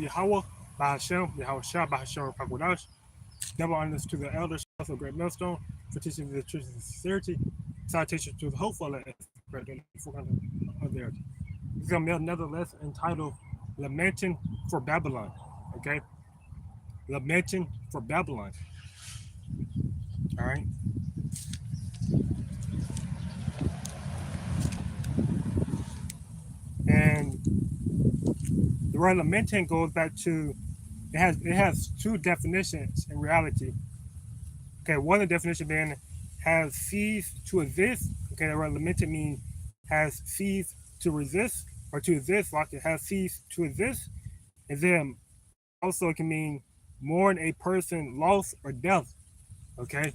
Yahweh, by Hashem, Yahweh Shah, by Hashem, Pakwadash. Double honors to the elders, also Great Millstone, for teaching the truth and sincerity. Citation to the hopeful and of there. It's going to be another lesson entitled Lamenting for Babylon. Okay? Lamenting for Babylon. All right? And the word lamenting goes back to it has two definitions in reality. Okay, one of the definition being has ceased to exist. Okay, the word lamenting means has ceased to resist or to exist, like it has ceased to exist. And then also it can mean mourn a person loss or death. Okay,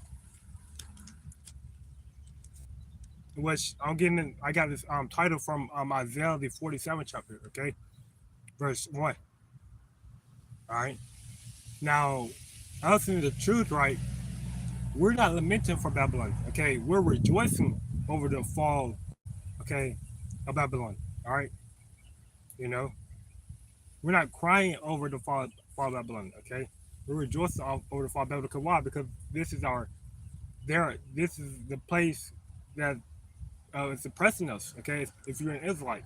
which I got this title from Isaiah the 47th chapter. Okay, verse 1. All right. Now, us in the truth, right? We're not lamenting for Babylon. Okay, we're rejoicing over the fall. Okay, of Babylon. All right, you know, we're not crying over the fall of Babylon. Okay, we're rejoicing over the fall of Babylon. Because why? Because this is this is the place that is oppressing us. Okay, if you're an Israelite,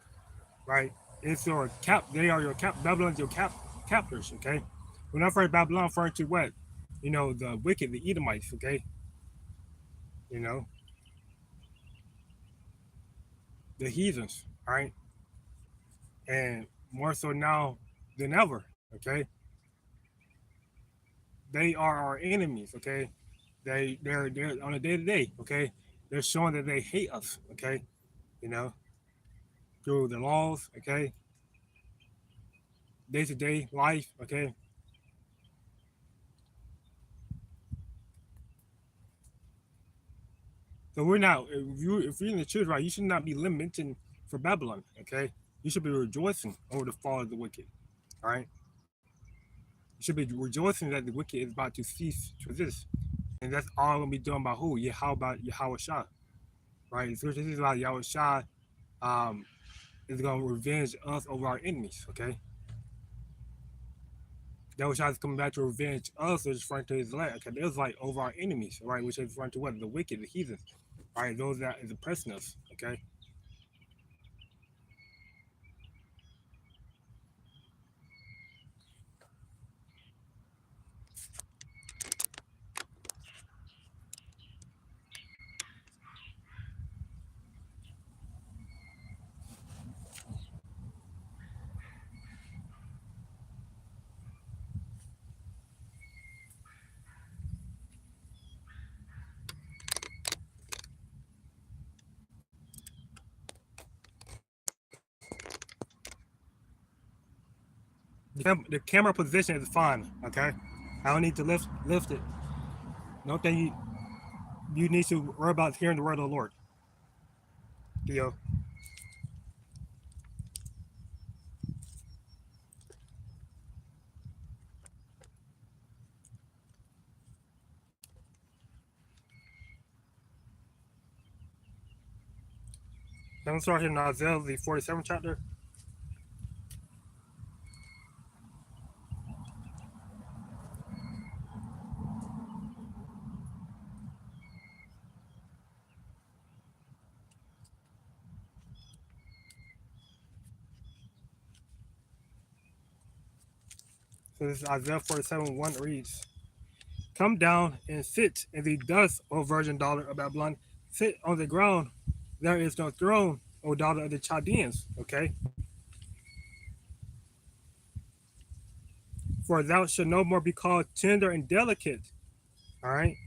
right? It's your They are your Babylon's your captors. Okay, when I refer to Babylon, I'm referring to what? You know, the wicked, the Edomites. Okay, you know, the heathens. All right, and more so now than ever. Okay, they are our enemies. Okay, they're on a day to day. Okay, they're showing that they hate us. Okay, you know, through the laws. Okay, day to day life. Okay, so we're not. If you're in the truth, right, you should not be lamenting for Babylon. Okay, you should be rejoicing over the fall of the wicked. All right, you should be rejoicing that the wicked is about to cease to exist, and that's all gonna be done by who? Yeah, how about Yahweh Shah? Right, so this is about Yahweh Shah. Um, is gonna revenge us over our enemies. Okay, Yahweh Shah is coming back to revenge us, is referring to his land. Okay, there's like over our enemies, right? Which is referring to what? The wicked, the heathens, right? Those that is oppressing us. Okay. The camera position is fine. Okay, I don't need to lift it. No thing you need to worry about hearing the word of the Lord. Theo. Then we start here in Isaiah the 47th chapter. So this is Isaiah 47:1 reads, "Come down and sit in the dust, O virgin daughter of Babylon. Sit on the ground. There is no throne, O daughter of the Chaldeans." Okay, for thou shalt no more be called tender and delicate. All right.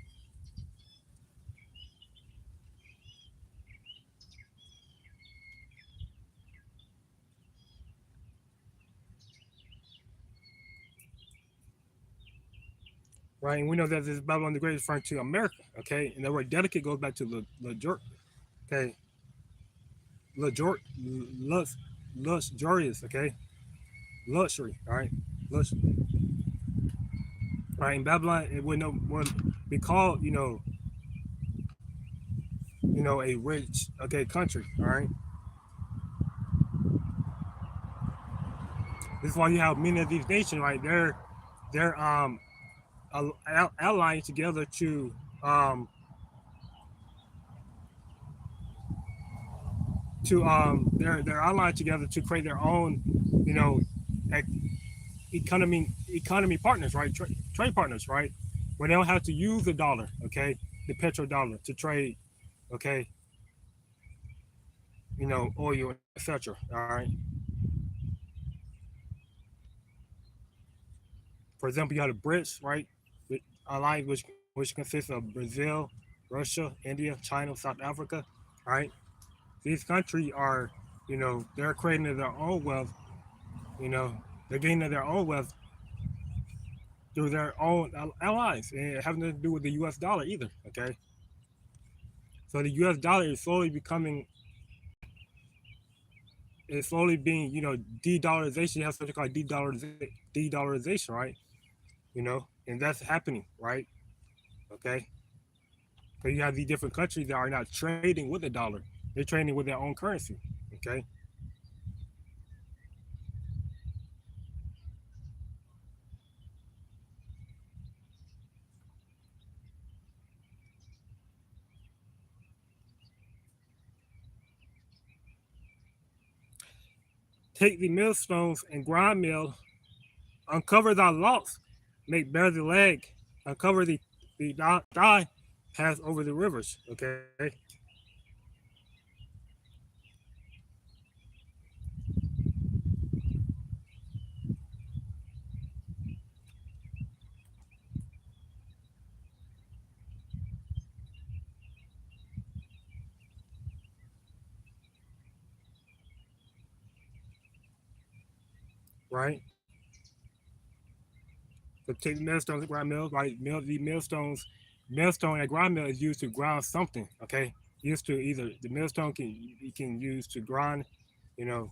Right, and we know that this Babylon the Great is referring to America. Okay, and the word delicate goes back to okay, Lejort, luxurious. Okay, luxury. All right, luxury. Right, in Babylon, it would be called, a rich, okay, country. All right, This is why you have many of these nations, right? They're allying together um they're allied together to create their own, you know, economy partners, right? Trade partners, right? Where they don't have to use the dollar, okay, the petrodollar to trade, okay, oil, etc. All right. For example, you have the BRICS, right? Alliance which consists of Brazil, Russia, India, China, South Africa, right? These countries are, they're creating their own wealth, you know, they're gaining their own wealth through their own allies, and it having nothing to do with the U.S. dollar either. Okay, so the U.S. dollar is slowly becoming, it's slowly being, de-dollarization. You have something called de-dollarization, right? And that's happening, right? Okay, so you have these different countries that are not trading with the dollar; they're trading with their own currency. Okay, take the millstones and grind mill, uncover thy locks, make bare the leg, uncover the thigh, pass over the rivers. Okay, right? So take the millstones and grind mill, right? The millstone and grind mill is used to grind something. Okay, used to either the millstone can use to grind, you know,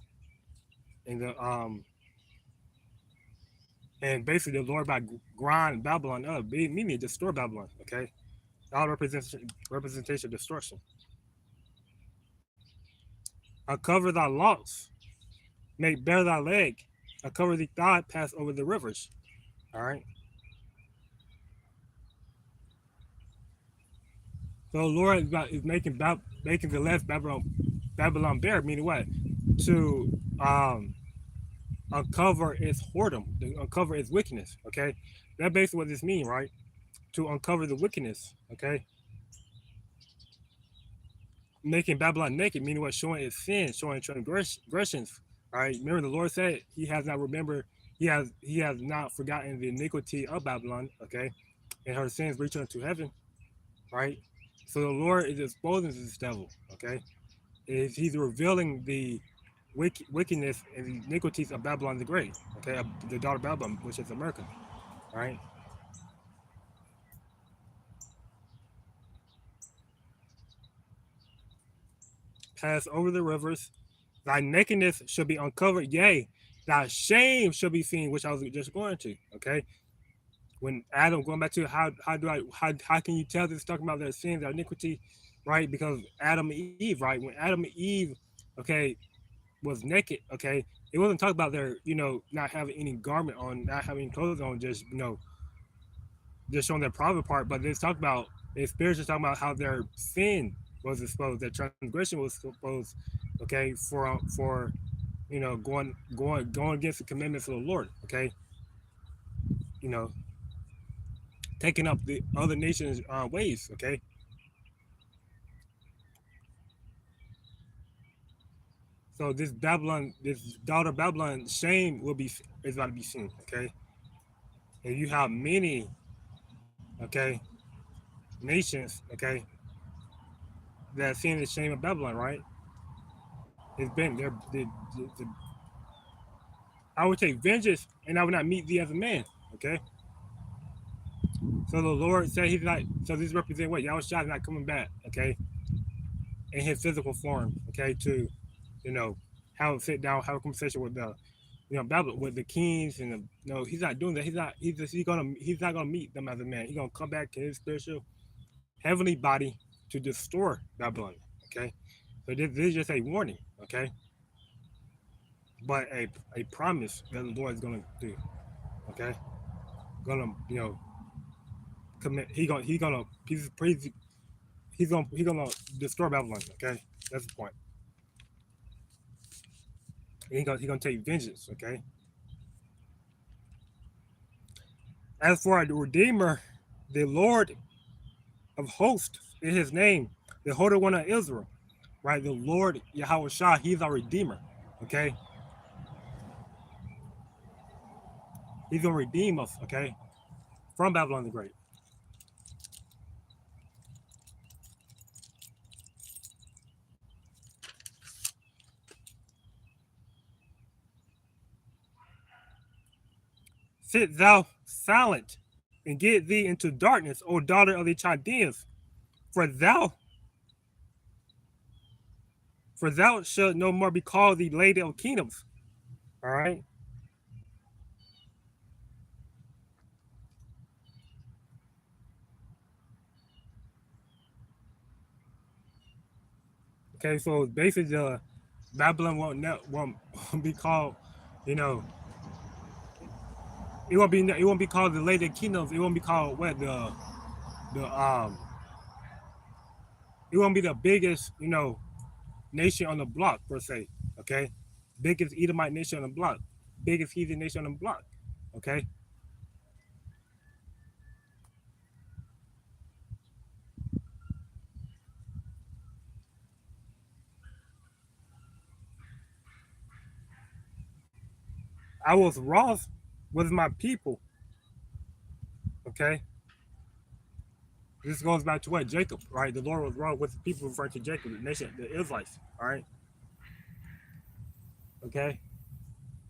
in the and basically the Lord by grind Babylon up, meaning destroy Babylon. Okay, all representation of destruction. Uncover thy locks, make bare thy leg, uncover the thigh, pass over the rivers. All right. So the Lord is making the last Babylon bare, meaning what? To uncover its whoredom, to uncover its wickedness. Okay, that's basically what this means, right? To uncover the wickedness. Okay, making Babylon naked, meaning what? Showing its sins, showing transgressions. All right. Remember, the Lord said He has not remembered. He has not forgotten the iniquity of Babylon. Okay, and her sins reach unto heaven. Right. So the Lord is exposing this devil. Okay, is He's revealing the wickedness and the iniquities of Babylon the Great. Okay, of the daughter of Babylon, which is America. Right. Pass over the rivers. Thy nakedness shall be uncovered, yea, thy shame shall be seen, which I was just going to. Okay, when Adam, going back to how can you tell this talking about their sins, their iniquity, right? Because Adam and Eve, right? When Adam and Eve, okay, was naked, okay, it wasn't talking about their, not having any garment on, not having any clothes on, just just showing their private part, but it's talking about, it's spiritually talking about how their sin was exposed, their transgression was exposed, okay, for going against the commandments of the Lord, okay, you know, taking up the other nations' ways, okay. So this Babylon, this daughter Babylon, shame will be is about to be seen, okay. And you have many, okay, nations, okay, that seeing the shame of Babylon, right? It's been there. I would take vengeance, and I would not meet thee as a man. Okay. So the Lord said He's not. So this represents what Yahushua is not coming back. Okay, in His physical form. Okay, to have a sit down, have a conversation with the Babylon, with the kings, and He's not doing that. He's not gonna meet them as a man. He's gonna come back in His spiritual heavenly body to destroy Babylon. Okay, so this is just a warning. Okay, but a promise that the Lord is gonna do. Okay, gonna commit. He's gonna destroy Babylon. Okay, that's the point. And he gonna take vengeance. Okay. As for the Redeemer, the Lord of hosts is his name, the Holy One of Israel. Right, the Lord Yahweh Shah, he's our Redeemer. Okay, he's gonna redeem us. Okay, from Babylon the Great. Sit thou silent and get thee into darkness, O daughter of the Chaldeans, for thou for thou shalt no more be called the Lady of Kingdoms. All right. Okay. So basically, Babylon won't be called, you know, it won't be called the Lady of Kingdoms. It won't be called what the it won't be the biggest nation on the block per se. Okay, biggest Edomite nation on the block, biggest heathen nation on the block. Okay, I was wroth with my people. Okay, this goes back to what Jacob, right? The Lord was wroth with the people referring to Jacob, the nation, the Israelites. All right, okay,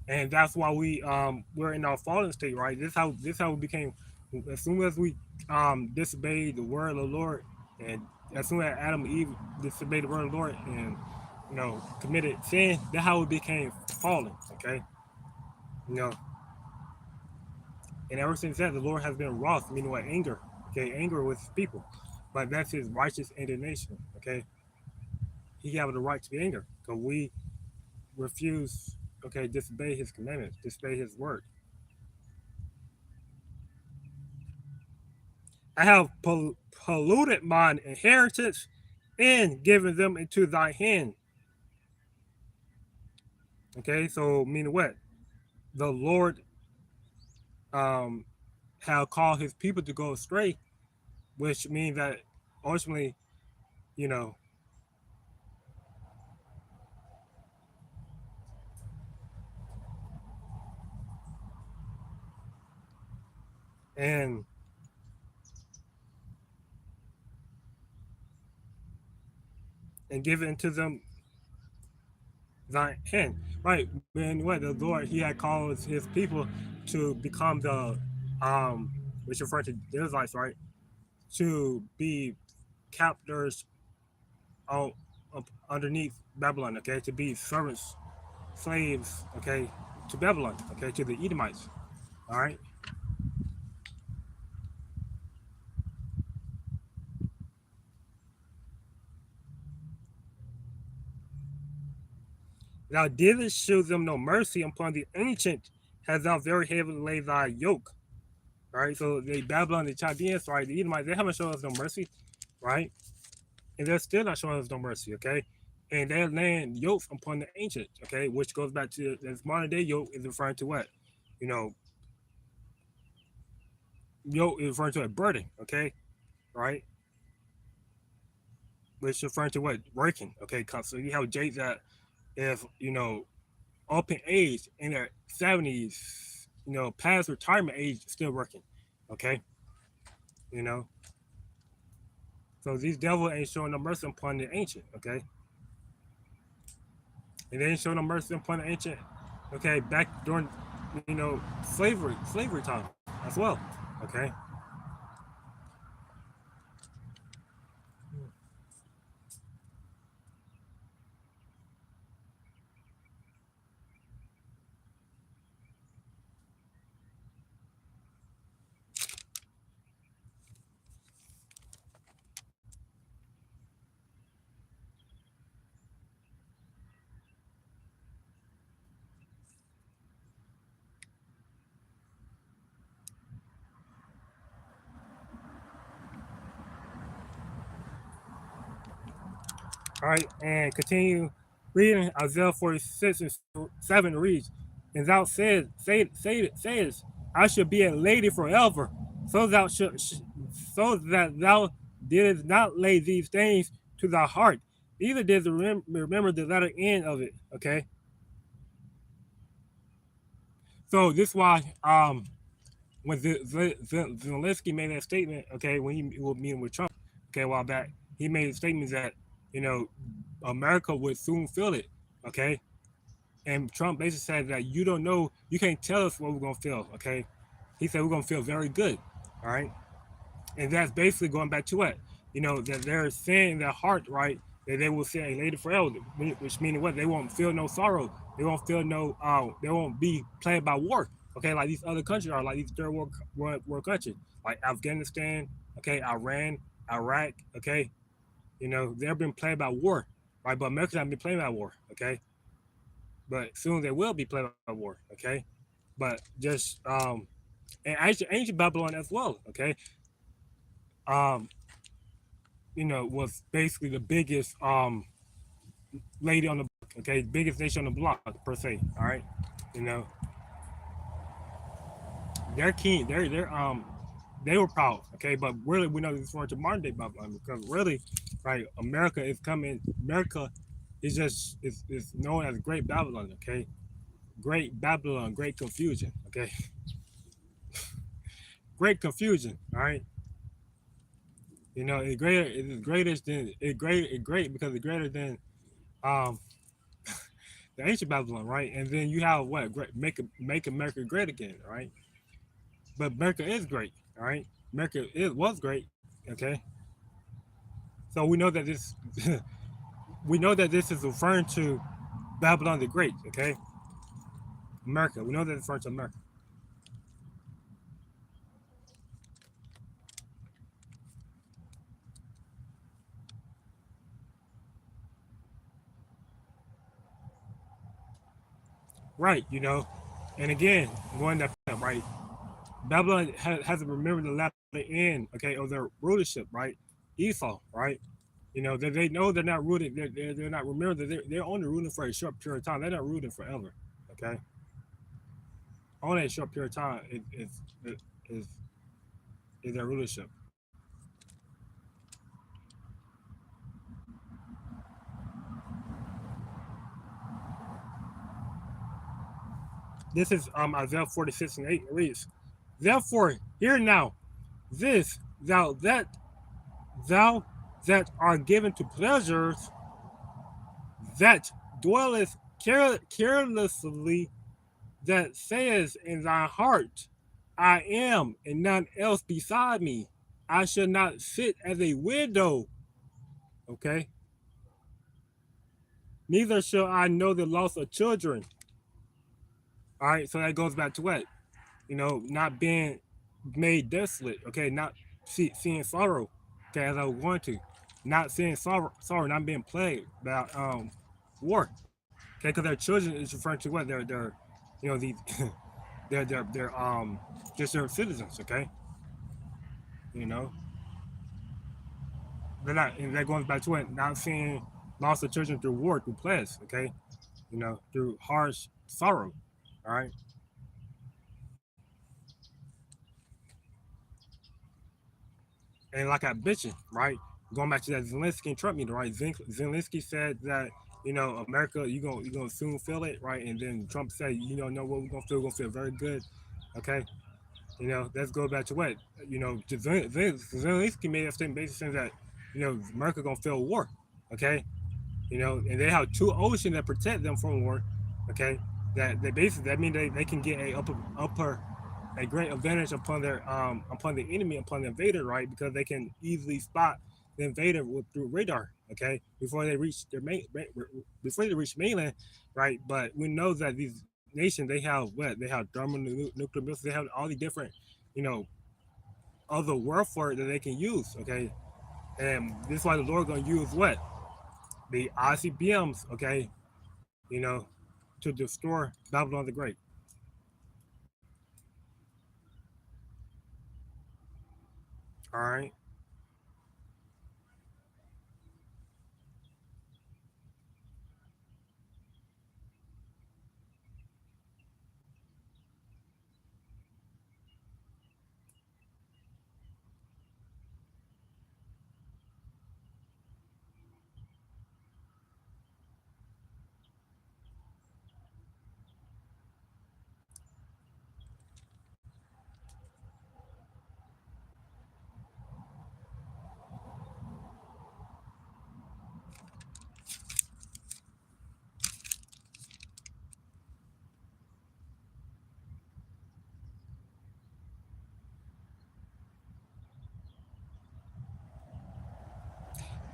and that's why we're in our fallen state, right? This how we became. As soon as we disobeyed the word of the Lord, and as soon as Adam and Eve disobeyed the word of the Lord and committed sin, that's how we became fallen. Okay, you know, and ever since that, the Lord has been wroth, meaning what anger. Okay, anger with his people, but that's his righteous indignation. Okay, he have the right to be angry because we refuse. Okay, disobey his commandments, disobey his word. I have polluted mine inheritance and given them into thy hand. Okay, so meaning what? The Lord um have called his people to go astray, which means that ultimately, you know, and give it into them thy hand. Right. When what the Lord he had called his people to become the which referring to the Israelites, right? To be captors on underneath Babylon, okay, to be servants, slaves, okay, to Babylon, okay, to the Edomites. All right. Thou didst show them no mercy upon the ancient, has thou very heavily laid thy yoke. Right? So the Babylon, the Chaldeans, right, the Edomites, they haven't shown us no mercy, right? And they're still not showing us no mercy, okay? And they're laying yokes upon the ancient, okay, which goes back to this modern day yoke is referring to what? You know, yoke is referring to a burden, okay, right? Which is referring to what? Working, okay? So you have Jake that if, up in age in their 70s, past retirement age, still working, okay? You know, so these devils ain't showing no mercy upon the ancient, okay? And they ain't showing no mercy upon the ancient, okay, back during, slavery time as well, okay? All right, and continue reading Isaiah 46 and 7 reads, and thou says, I should be a lady forever, so thou should, so that thou didst not lay these things to thy heart, either did remember the letter end of it. Okay, so this is why when Zelensky made that statement, okay, when he was meeting with Trump, okay, a while back, he made statements that you know America would soon feel it, okay, and Trump basically said that you don't know, you can't tell us what we're gonna feel, okay. He said we're gonna feel very good, all right, and that's basically going back to what that they're saying in their heart, right, that they will say a lady forever, which meaning what they won't feel no sorrow, they won't feel no, they won't be plagued by war, okay, like these other countries are, like these third world countries, like Afghanistan, okay, Iran, Iraq, okay, they've been plagued by war, right, but America's not been plagued by war, okay, but soon they will be plagued by war, okay, but just and ancient Babylon as well, okay, um, was basically the biggest lady on the block, okay, biggest nation on the block per se. All right, you know, they're keen, they were proud, okay, but really we know this is referring to modern day Babylon because really, right, America is coming. America is known as Great Babylon, okay, Great Babylon, Great Confusion, okay, Great Confusion. All right, it's greater, it's greatest than it's great because it's greater than um the ancient Babylon, right? And then you have what? Great, make America great again, right? But America is great, all right? America was great, okay? So we know that this we know that this is referring to Babylon the Great, okay? America. We know that it's referring to America. Right, And again, going that right, Babylon hasn't remembered the latter end, okay, of their rulership, right? Esau, right? They know they're not rooting. They're not remembering that they're only rooting for a short period of time. They're not rooting forever. Okay, only a short period of time is, is their rulership. This is Isaiah 46 and 8 reads, therefore hear now this thou that are given to pleasures, that dwelleth carelessly, that says in thy heart, I am, and none else beside me. I shall not sit as a widow. Okay. Neither shall I know the loss of children. All right. So that goes back to what? Not being made desolate. Okay. Not seeing sorrow. Okay. As I was going to. Not seeing sorrow, not being plagued by war. Okay. Because their children is referring to what? They're these, they're just their citizens. Okay. You know, they're not, and that goes back to what? Not seeing loss of children through war, through plagues. Okay. Through harsh sorrow. All right. And like I mentioned, right, going back to that Zelensky and Trump meeting, right? Zelensky said that America, you gonna soon feel it, right? And then Trump said, know what we're gonna feel. We're gonna feel very good. Okay. Let's go back to what Zelensky made a statement basically saying that America gonna feel war. Okay. And they have two oceans that protect them from war. Okay. That basically that means they can get a great advantage upon the enemy, upon the invader, right? Because they can easily spot the invader through radar, okay, before they reach before they reach mainland, right? But we know that these nations, they have what? They have nuclear missiles. They have all the different, you know, other warfare that they can use, okay. And this is why the Lord gonna use what? The ICBMs, okay, you know, to destroy Babylon the Great. All right.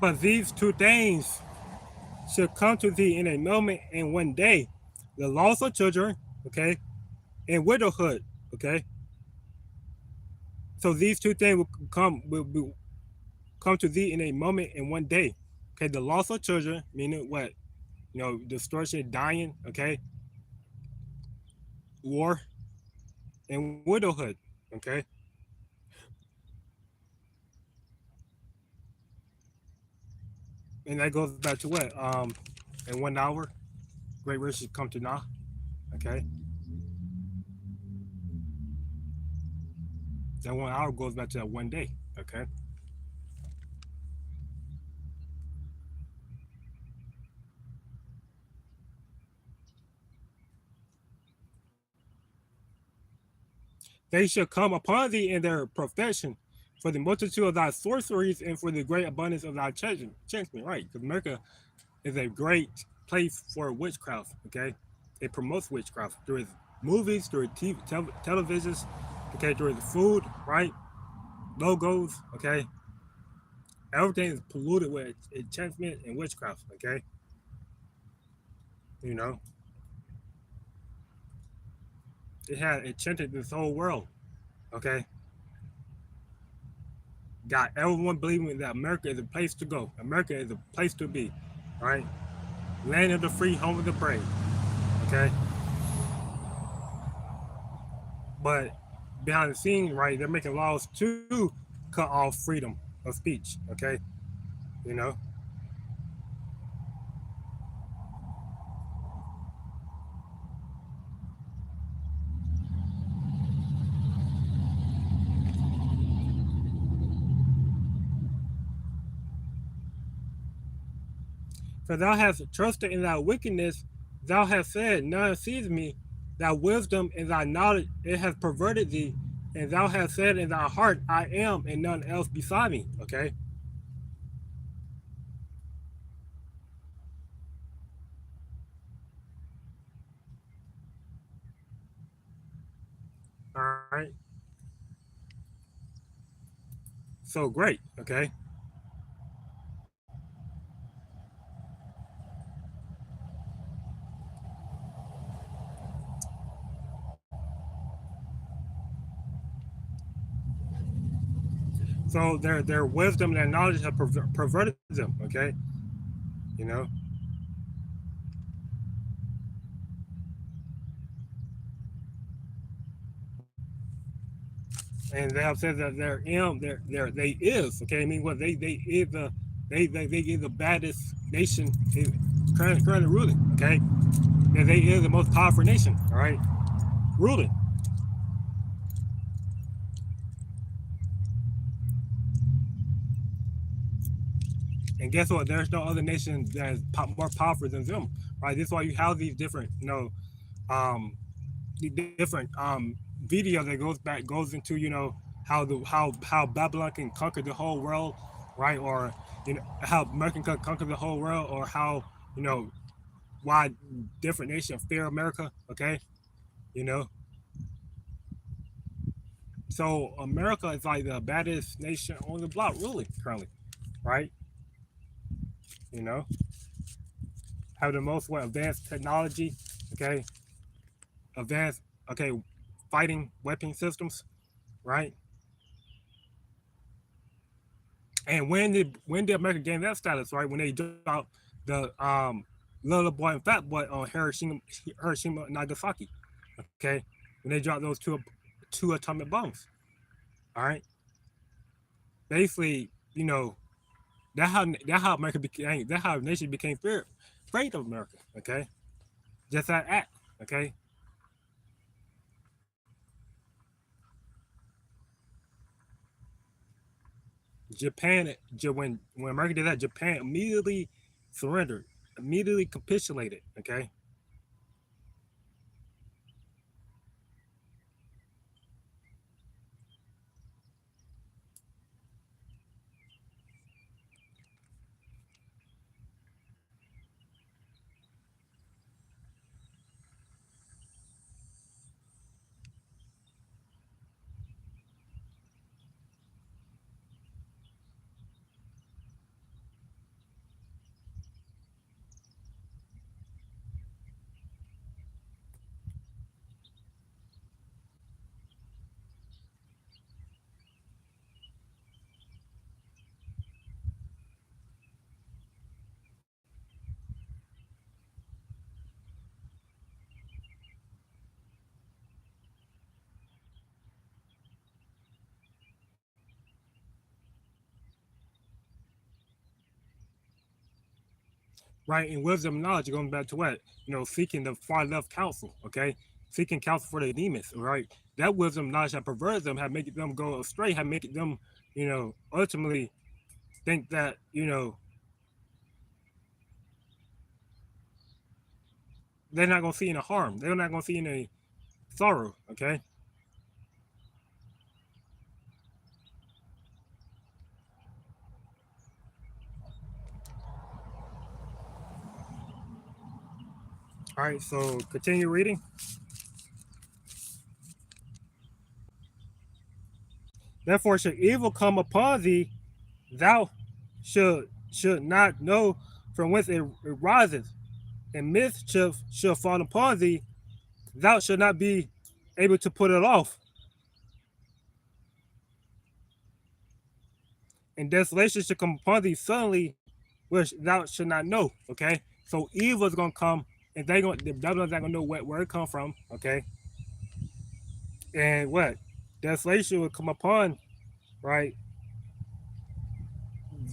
But these two things shall come to thee in a moment and one day, the loss of children, okay, and widowhood, okay. So these two things will come to thee in a moment and one day, okay. The loss of children, meaning what, destruction, dying, okay, war, and widowhood, okay. And that goes back to what, in 1 hour, great riches come to naught, okay. That 1 hour goes back to that one day, okay. They shall come upon thee in their profession, for the multitude of thy sorceries and for the great abundance of thy enchantment. Right, because America is a great place for witchcraft. Okay, it promotes witchcraft through its movies, through its televisions, okay, through its food, right, logos. Okay, everything is polluted with enchantment and witchcraft. Okay, you know, it had enchanted this whole world. Okay, got everyone believing that America is a place to go. America is a place to be, right? Land of the free, home of the brave. Okay, but behind the scenes, right, they're making laws to cut off freedom of speech. Okay, you know, for thou hast trusted in thy wickedness, thou hast said, none sees me. Thy wisdom and thy knowledge it has perverted thee, and thou hast said in thy heart, I am, and none else beside me. Okay, all right, so great. Okay, so their wisdom and their knowledge have perverted them. Okay, you know, and they have said that they're they is okay. I mean, what they is the they is the baddest nation currently ruling. Okay, that they is the most powerful nation. All right, ruling. And guess what? There's no other nation that is more powerful than them. Right. This is why you have these different um the different video that goes into how Babylon can conquer the whole world, right? Or how America can conquer the whole world, or how you know why different nations fear America. Okay, you know, so America is like the baddest nation on the block, really, currently, right? You know, have the most advanced technology. Okay, advanced. Okay, fighting weapon systems, right? And when did America gain that status? Right, when they dropped the little boy and fat boy on Hiroshima and Nagasaki. Okay, when they dropped those two atomic bombs. All right, basically, that how America became that how a nation became afraid of America. Okay, just that act. Okay, Japan when America did that, Japan immediately surrendered, immediately capitulated. Okay, right? And wisdom and knowledge, going back to what? Seeking the far left counsel, okay? Seeking counsel for the demons, right? That wisdom, knowledge that perverts them, have made them go astray, have made them, ultimately think that, they're not going to see any harm. They're not going to see any sorrow, okay? All right, so continue reading. Therefore, should evil come upon thee, thou should not know from whence it riseth, and mischief shall fall upon thee, thou shalt not be able to put it off, and desolation shall come upon thee suddenly, which thou should not know. Okay, so evil is gonna come, and the Babylon's not gonna know where it come from. Okay, and what desolation will come upon, right?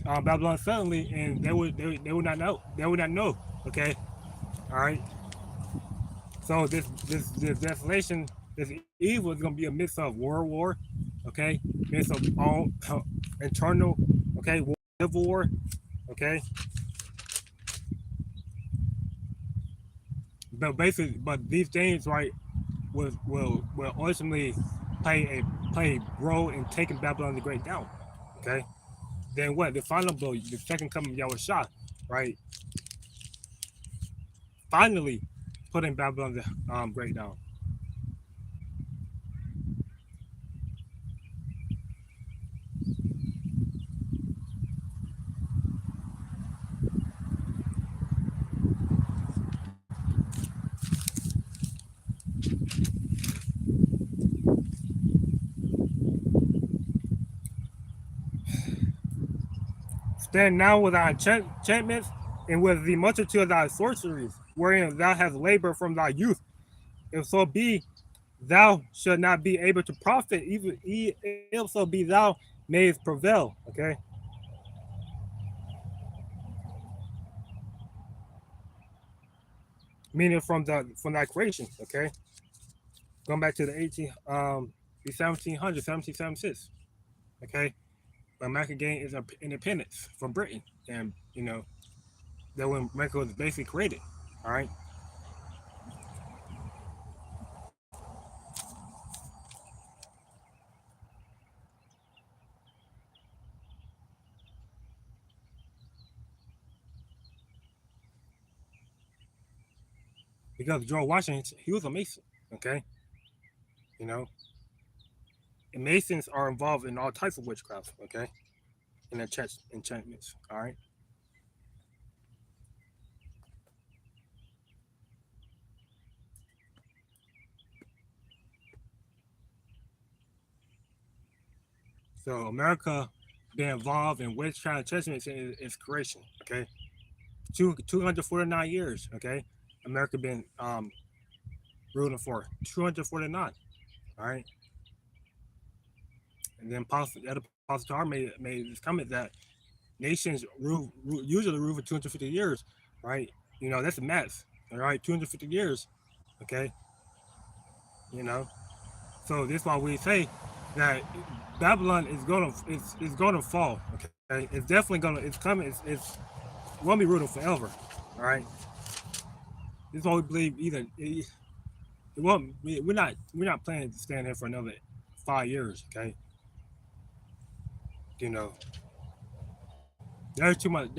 Babylon suddenly, and they would not know. They would not know. Okay, all right. So this desolation, this evil is gonna be a mix of world war, okay, mix of all internal, okay, civil war, okay. But basically, but these things, right, will ultimately play a role in taking Babylon the Great down, okay. Then what? The final blow, the second coming of Yahushua, right? Finally, putting Babylon the Great down. Stand now with thy enchantments and with the multitude of thy sorceries, wherein thou hast labored from thy youth. If so be thou should not be able to profit, even if so be thou mayest prevail. Okay, meaning from thy creation. Okay, going back to the 1700s, 1776. Okay, when America gained its independence from Britain, and that when America was basically created. All right, because George Washington, he was a Mason. Okay, you know, and Masons are involved in all types of witchcraft. Okay, and enchantments. All right. So America been involved in witchcraft enchantments in its creation. Okay, 249 years. Okay, America been ruling for 249. All right, and then the other Apostle made this comment that nations usually rule for 250 years. Right, that's a mess. All right, 250 years. Okay, you know. So this is why we say that Babylon is gonna fall. Okay, it's definitely gonna it's coming. It's won't be ruled forever. All right, this is why we believe it won't. We're not planning to stand here for another 5 years. Okay, you know there's too much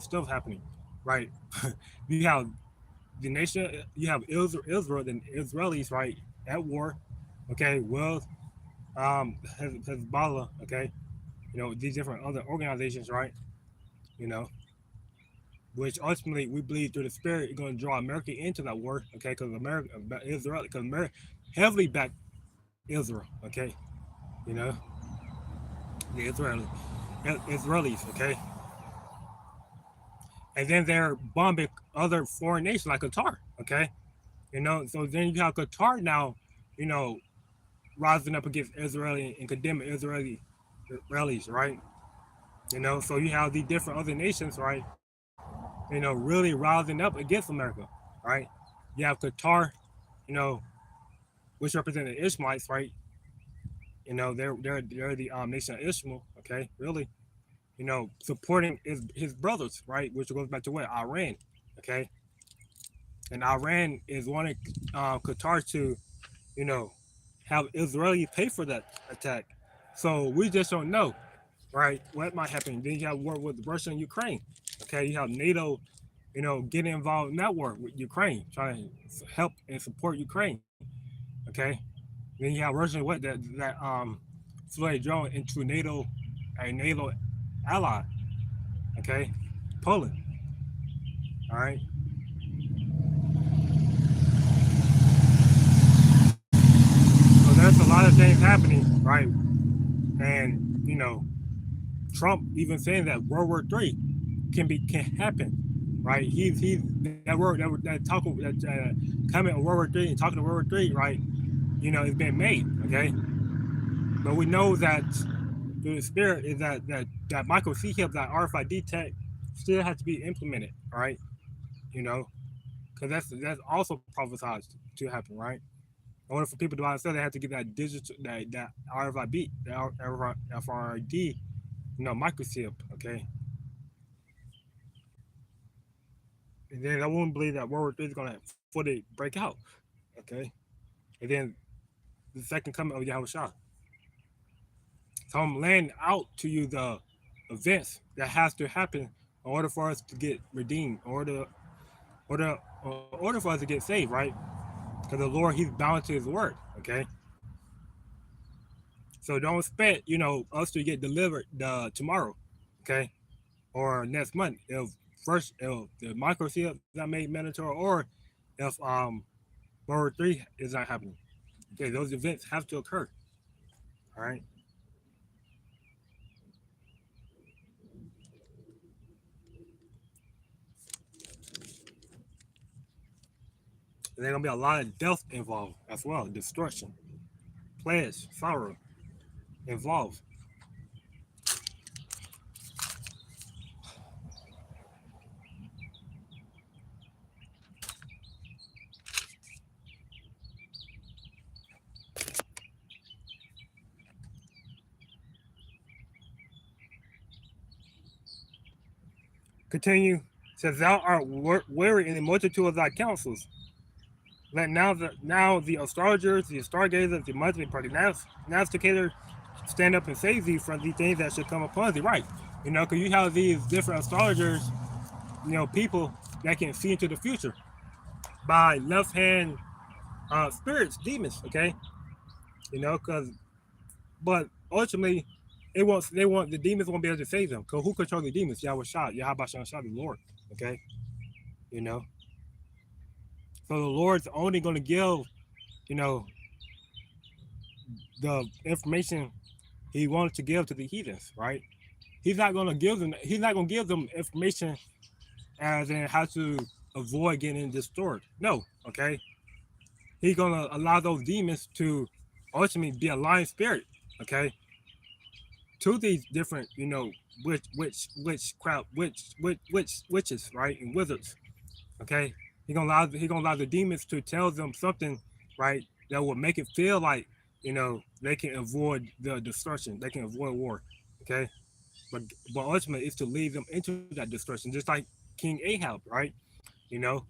stuff happening. Right, you have the nation, you have Israel, and Israelis, right, at war. Okay, well, Hezbollah. Okay, these different other organizations, right? You know, which ultimately we believe through the spirit is going to draw America into that war. Okay, because Israel, because America heavily back Israel. Okay, you know, the Israelis. Okay, and then they're bombing other foreign nations like Qatar. Okay, so then you have Qatar now, you know, rising up against Israel and condemning Israelis, right? So you have the different other nations, right? really rising up against America, right? You have Qatar, you know, which represent the Ishmaelites, right? They're the nation of Ishmael, okay, really, supporting his brothers, right? Which goes back to what Iran, okay, and Iran is wanting Qatar to, you know, have Israelis pay for that attack. So we just don't know, right? What might happen? Then you have war with Russia and Ukraine. Okay, you have NATO, getting involved in that war with Ukraine, trying to help and support Ukraine. Okay, then you have Russia what that flew a drone into a NATO ally. Okay, Poland. All right. So there's a lot of things happening, right? And Trump even saying that World War III can happen, right? He's that word that talking that comment on World War III and talking to World War III, right? It's been made, okay. But we know that through the spirit is that Michael C. Hill, that RFID tech, still has to be implemented, right? You know, because that's also prophesied to happen, right? In order for people to understand, they have to get that digital that RFID, that FRID, microchip, okay. And then I wouldn't believe that World War III is gonna fully break out, okay. And then the second coming of Yahweh Shah. So I'm laying out to you the events that has to happen in order for us to get redeemed, in order for us to get saved, right? Because the Lord, He's bound to His word, okay. So don't expect, us to get delivered tomorrow, okay, or next month. If the microchips that made mandatory, or if World War III is not happening, okay, those events have to occur, all right. And there's gonna be a lot of death involved as well, destruction, pledge, sorrow involved. Continue. Says thou art weary in the multitude of thy counsels. Let now the astrologers, the stargazers, the monthly prognosticators stand up and save thee from the things that should come upon thee. Right. Because you have these different astrologers, people that can see into the future by left hand spirits, demons. Okay. Because but ultimately, they want the demons won't be able to save them. Because who controls the demons? Yahweh Shah, Yahweh Shah, the Lord. Okay, you know. So the Lord's only going to give, you know, the information He wanted to give to the heathens, right? He's not going to give them. He's not going to give them information as in how to avoid getting destroyed. No, okay. He's going to allow those demons to ultimately be a lying spirit, okay, to these different, witches, right, and wizards. Okay, he gonna allow the demons to tell them something, right, that will make it feel like they can avoid the destruction, they can avoid war. Okay, but ultimately it's to lead them into that destruction, just like King Ahab, right? You know,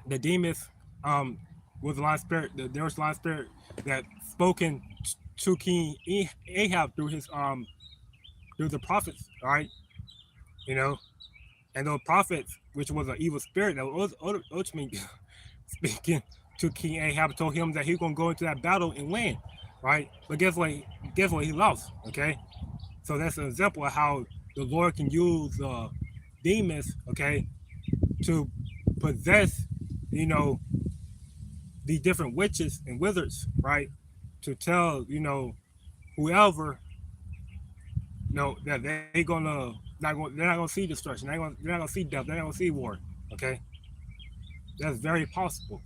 the demons was a lying spirit. There was a lying spirit that spoken to King Ahab through the prophets, right? You know, and those prophets, which was an evil spirit that was ultimately speaking to King Ahab, told him that he's gonna go into that battle and win, right? But guess what? Guess what? He lost. Okay, so that's an example of how the Lord can use demons, okay, to possess, you know, these different witches and wizards, right? To tell whoever that they're not gonna see destruction. They're not gonna see death. They're not gonna see war. Okay, that's very possible.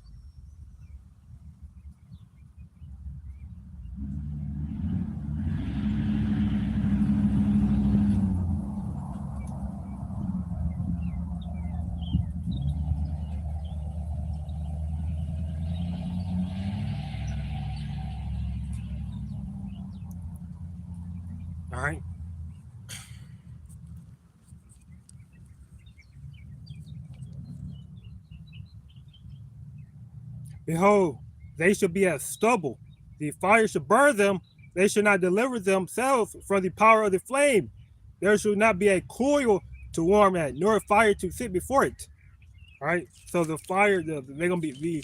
All right. Behold, they shall be as stubble. The fire shall burn them. They shall not deliver themselves from the power of the flame. There shall not be a coil to warm at, nor a fire to sit before it. All right. So the fire, they're gonna be the.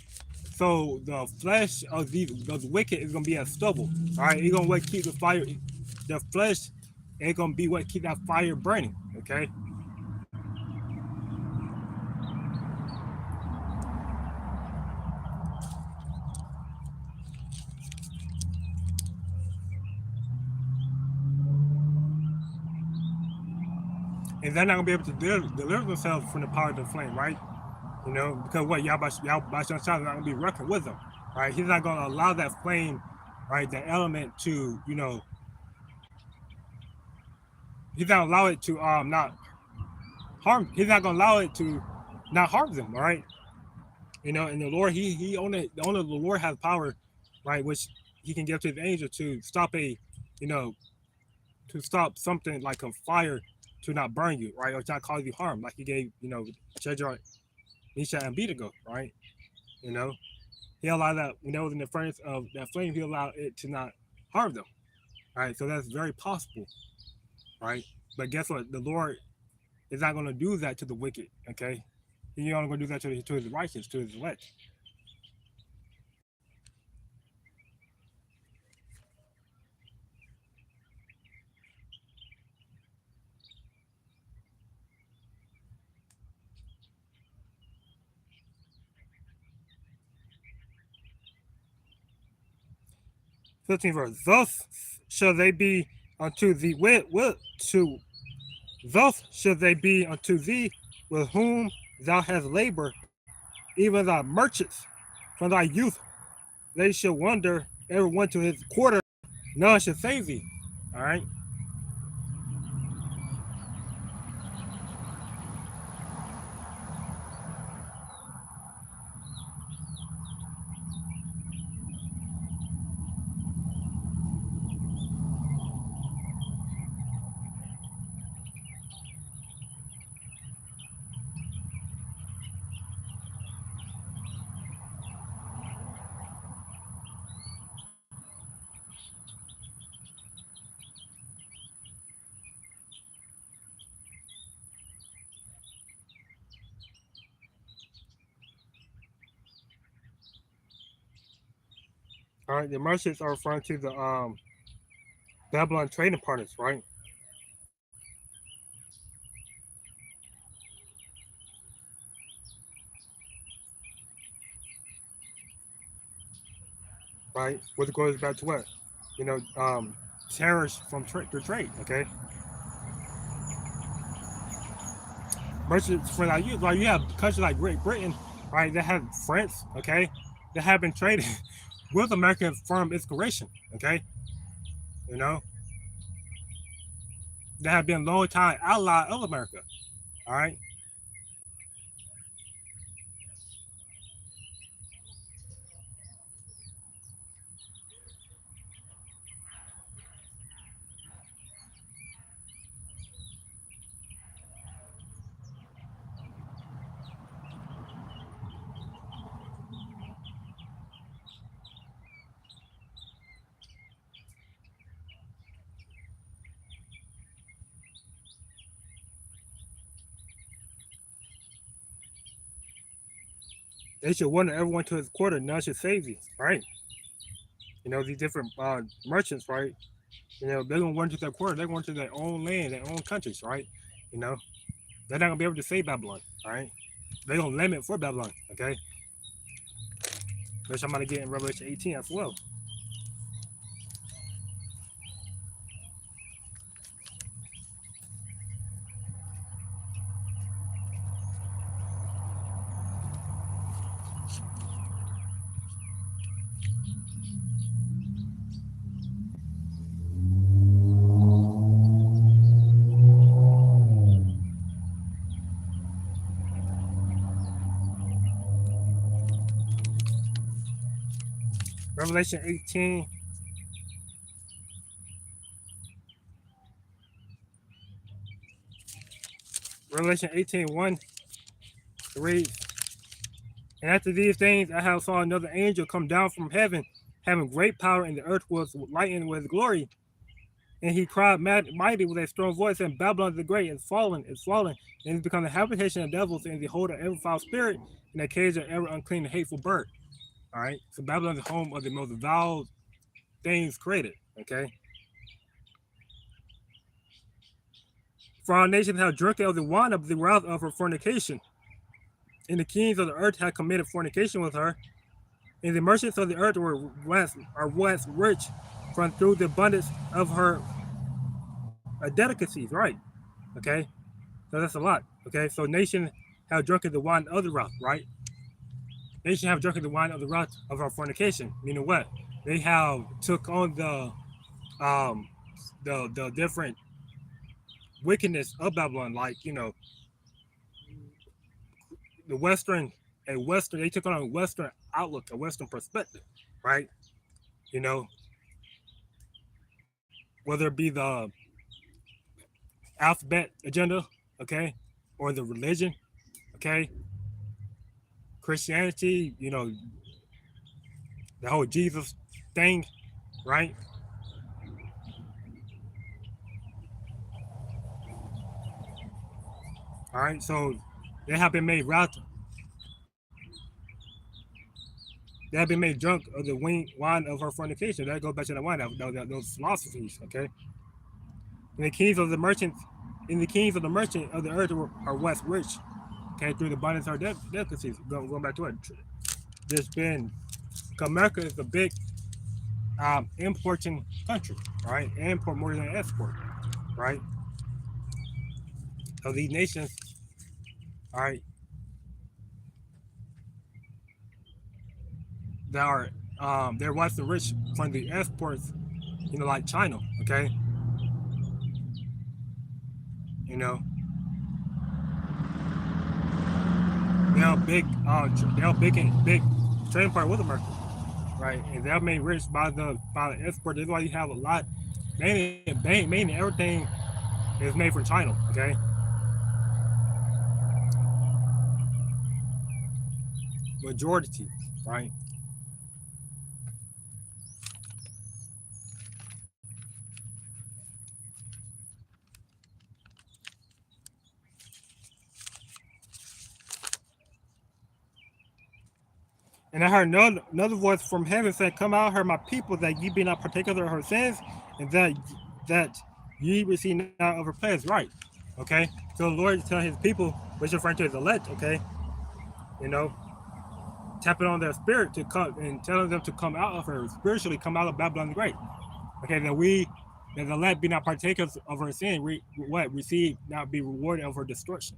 So the flesh of the wicked is gonna be as stubble. All right. It's gonna what keep the fire. The flesh ain't gonna be what keep that fire burning. Okay. And they're not gonna be able to deliver themselves from the power of the flame, right? You know, because what Yahweh is not gonna be reckoned with them, right? He's not gonna allow that flame, right, the element to, he's not allow it to not harm. He's not gonna allow it to not harm them, all right? You know, and the Lord, only the Lord has power, right, which he can give to the angel to stop you know, to stop something like a fire to not burn you, right, or to not cause you harm, like he gave, Shadrach, Meshach, and Abednego, right? You know, he allowed that, in the furnace of that flame, he allowed it to not harm them, right? So that's very possible, right? But guess what? The Lord is not going to do that to the wicked, okay? He's only going to do that to his righteous, to his elect. 15th verse. Thus shall they be unto thee thus shall they be unto thee with whom thou hast labored, even thy merchants from thy youth. They shall wander every one to his quarter, none shall save thee. All right. All right. The merchants are referring to the Babylon trading partners, right? Right. Which goes back to what? You know, terrorists from the trade, okay? Merchants for like you have countries like Great Britain, right? That have France, okay, that have been trading with America from its creation, okay, you know, that have been long time ally of America, all right. They should wonder everyone to his quarter, none should save thee, right? You know, these different merchants, right? You know, they're gonna run to their quarter, they're going to their own land, their own countries, right? You know, they're not gonna be able to save Babylon, all right? They're gonna limit for Babylon, okay? Which I'm gonna get in Revelation 18 as well. Revelation 18 Revelation 18:1 reads, and after these things I have saw another angel come down from heaven, having great power, and the earth was lightened with glory. And he cried mighty with a strong voice, and Babylon the Great is fallen, and has become the habitation of devils, and the hold of every foul spirit, and the cage of every unclean and hateful bird. All right. So Babylon is the home of the most vile things created. Okay. For our nations have drunk of the wine of the wrath of her fornication, and the kings of the earth have committed fornication with her, and the merchants of the earth are once rich from through the abundance of her delicacies. Right. Okay. So that's a lot. Okay. So nations have drunken the wine of the wrath. Right. Nations have drunken the wine of the wrath of our fornication. Meaning what? They have took on um the different wickedness of Babylon, like the Western, they took on a Western outlook, a Western perspective, right? You know, whether it be the alphabet agenda, okay, or the religion, okay, Christianity, the whole Jesus thing, right? All right, so they have been made route, they have been made drunk of the wine of her fornication. That goes back to the wine, those philosophies, okay. And the kings of the merchants, and the kings of the merchant of the earth are west rich, okay, through the abundance of delicacies. Going back to it, there's been, America is a big importing country, right? Import more than export, right? So these nations, all right, that are they're western rich from the exports, like China, okay, you know, they have big trading part with America, right? And they're made rich by the export. That's why you have a lot, mainly everything is made from China, okay. Majority, right? And I heard another voice from heaven said, "Come out, hear my people, that ye be not partakers of her sins, and that ye receive not of her plagues." Right. Okay. So the Lord is telling his people, which is referring to his elect, okay, you know, tapping on their spirit to come and telling them to come out of her, spiritually come out of Babylon the Great. Okay, that the elect be not partakers of her sin, receive not be rewarded of her destruction.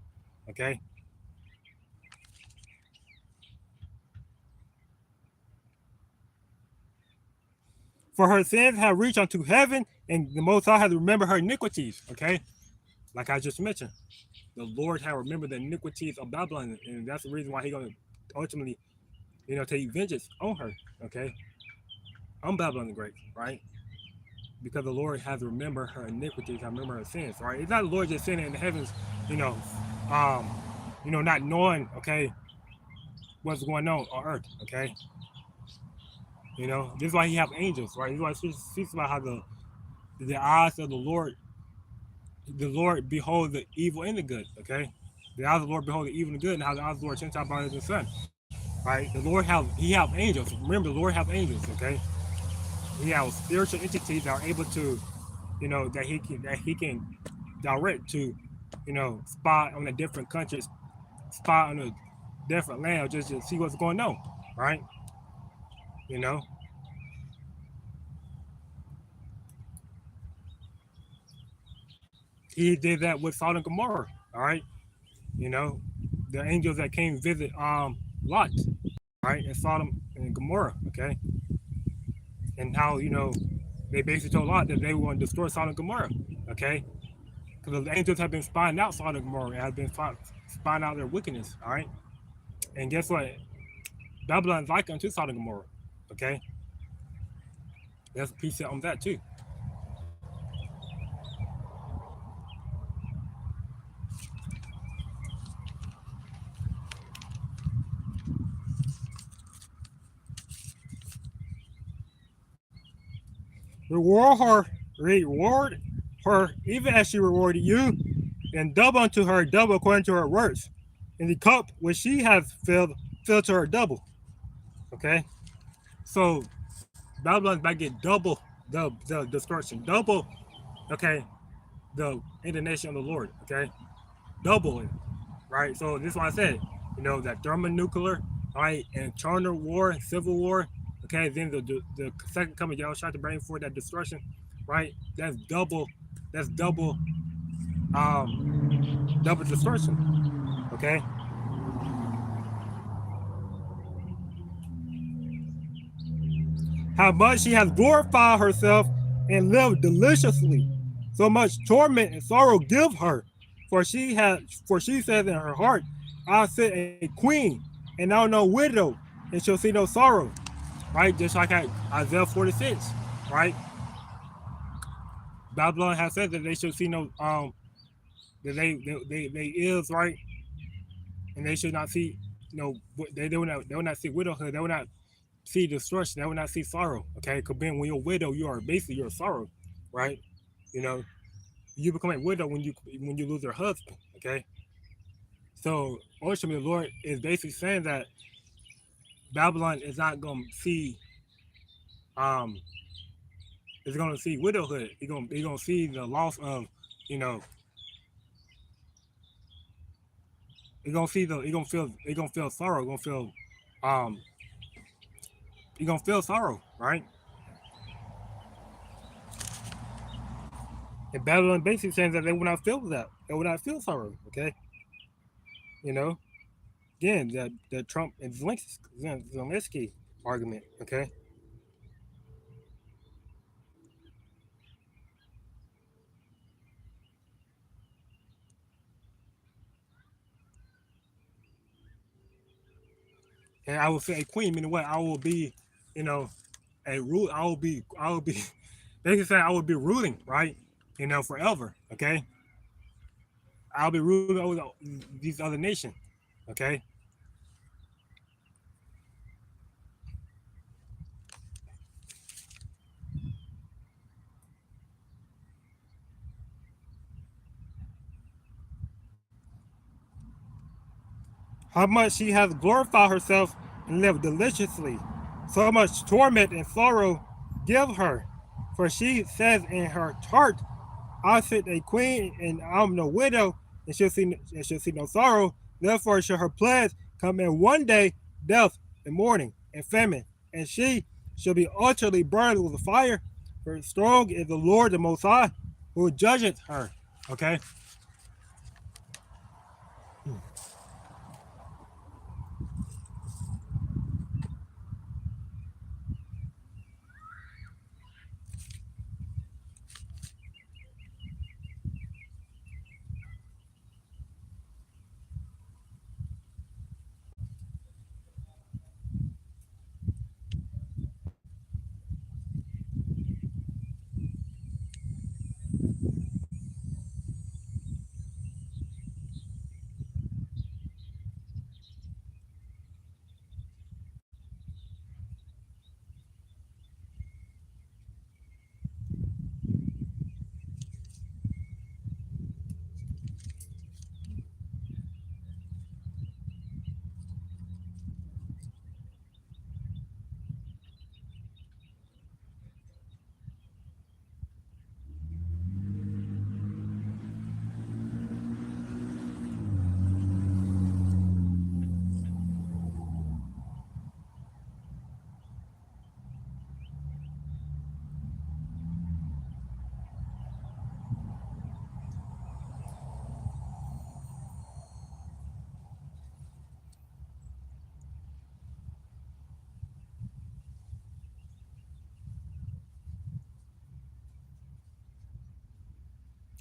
Okay. For her sins have reached unto heaven, and the Most High has remembered her iniquities. Okay, like I just mentioned, the Lord has remembered the iniquities of Babylon, and that's the reason why He's going to ultimately, take vengeance on her. Okay, on Babylon the Great, right? Because the Lord has remembered her iniquities, has remembered her sins. Right? It's not the Lord just sitting in the heavens, you know, um, not knowing, okay, what's going on earth. Okay, this is why He have angels, right? This is why it speaks about how the eyes of the Lord behold the evil and the good. Okay, the eyes of the Lord behold the evil and the good, and how the eyes of the Lord change our bodies and sun. Right, He have angels. Remember, the Lord have angels. Okay, He has spiritual entities that are able to, that He can direct to, spy on the different countries, spy on a different land, just to see what's going on. Right, you know. He did that with Sodom and Gomorrah. All right, you know, the angels that came visit Lot, right, in Sodom and Gomorrah. Okay, and how they basically told Lot that they were going to destroy Sodom and Gomorrah. Okay, because the angels have been spying out Sodom and Gomorrah and have been spying out their wickedness. All right, and guess what? Babylon is like unto Sodom and Gomorrah. Okay, there's a piece on that too. reward her even as she rewarded you, and double unto her double according to her works. And the cup which she has filled to her double. Okay, so Babylon's about to get double the destruction, double. Okay, the indignation of the Lord. Okay, double it. Right. So this is why I said, that thermonuclear, right, and internal war, civil war. Okay, then the second coming, y'all try to bring forth that destruction, right? That's double. That's double destruction. Okay. How much she has glorified herself and lived deliciously. So much torment and sorrow give her. For she says in her heart, I sit a queen, and now no widow, and she'll see no sorrow. Right? Just like Isaiah 46, right? Babylon has said that they should see no that they is right, and they should not see they will not see widowhood, they will not see destruction, they will not see sorrow. Okay, because being when you're a widow, you are basically your sorrow, right? You know, you become a widow when you lose your husband. Okay, so ultimately, the Lord is basically saying that Babylon is not going to see um is going to see widowhood. He's gonna see the loss of you know he's gonna see the he's gonna feel sorrow. Gonna feel um he's gonna feel sorrow, right? And Babylon basically saying that they will not feel that. They will not feel sorrow. Okay, you know. Again, the Trump and Zelensky argument. Okay, and I will say a queen. Meaning what? I will be, you know, a rule. I will be. They can say I will be ruling, right? Forever. Okay, I'll be ruling over these other nations. Okay, how much she has glorified herself and lived deliciously. So much torment and sorrow give her. For she says in her heart, I sit a queen and I'm no widow, and she'll see no sorrow. Therefore shall her plagues come in one day, death and mourning and famine, and she shall be utterly burned with fire. For strong is the Lord the Most High, who judgeth her. Okay,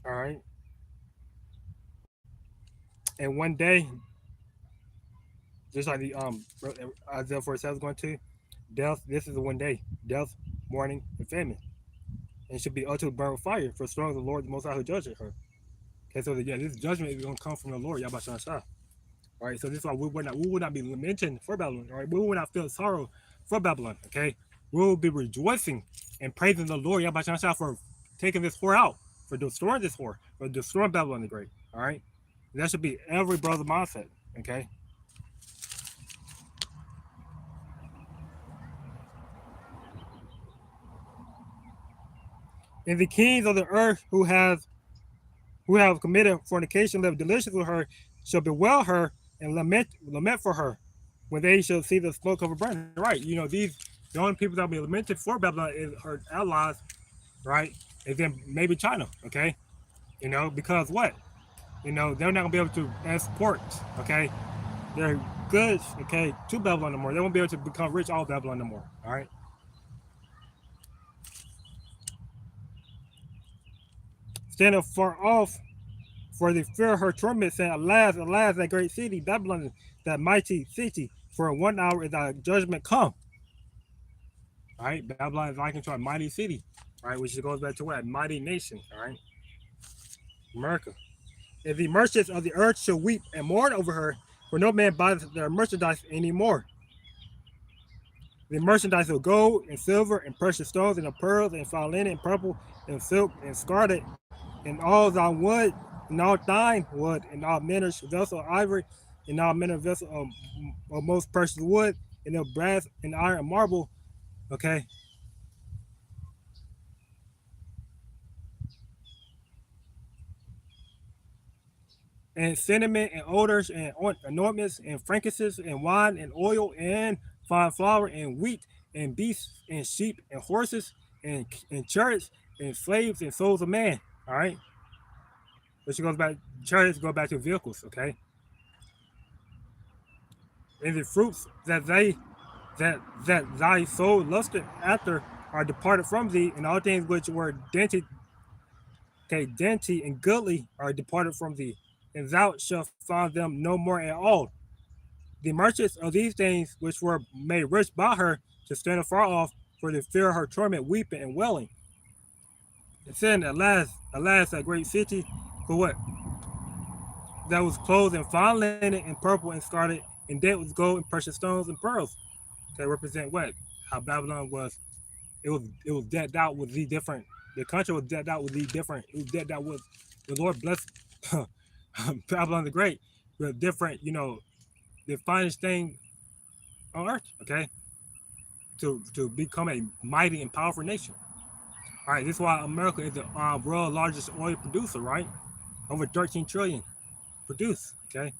all right. And one day, just like the Isaiah 47 is going to, death. This is the one day, death, mourning, and famine, and should be utterly burned with fire. For strong is the Lord the Most High who judgeth her. Okay, so yeah, this judgment is going to come from the Lord, Yahweh Shah. All right, so this is why we will not be lamenting for Babylon. All right, we will not feel sorrow for Babylon. Okay, we will be rejoicing and praising the Lord Yahweh for taking this whore out, for destroying this whore, for destroying Babylon the Great. All right, that should be every brother mindset. Okay, and the kings of the earth who have committed fornication, live delicious with her, shall bewail her and lament for her, when they shall see the smoke of her burning. Right, the only people that will be lamented for Babylon is her allies, right? And then maybe China. Okay, because what? They're not gonna be able to export. Okay, their goods. Okay, to Babylon no more. They won't be able to become rich all Babylon no more. All right. Standing far off, for they fear her torment, saying, Alas, alas, that great city, Babylon, that mighty city, for in 1 hour is thy judgment come. All right, Babylon is likened to a mighty city, right, which goes back to what? A mighty nation, all right, America. And the merchants of the earth shall weep and mourn over her, for no man buys their merchandise anymore. The merchandise of gold and silver and precious stones and of pearls and fine linen and purple and silk and scarlet and all thy wood and all thine wood and all manner of vessel of ivory and all manner of vessel of most precious wood and of brass and iron and marble. Okay, and cinnamon and odors and anointments and frankincense and wine and oil and fine flour and wheat and beasts and sheep and horses and chariots and slaves and souls of man. All right, which goes back. Chariots go back to vehicles. Okay, and the fruits that thy soul lusted after are departed from thee, and all things which were dainty and goodly are departed from thee, and thou shalt find them no more at all. The merchants of these things which were made rich by her to stand afar off, for the fear of her torment, weeping and wailing. And saying, Alas, alas, that great city, for what? That was clothed in fine linen and purple and scarlet, and decked with gold and precious stones and pearls. That represent what? How Babylon was. It was decked out with the different. The country was decked out with the different. It was decked out with the Lord bless Babylon the Great with different. The finest thing on earth. Okay, to become a mighty and powerful nation. All right, this is why America is the world's largest oil producer. Right, over 13 trillion produced. Okay,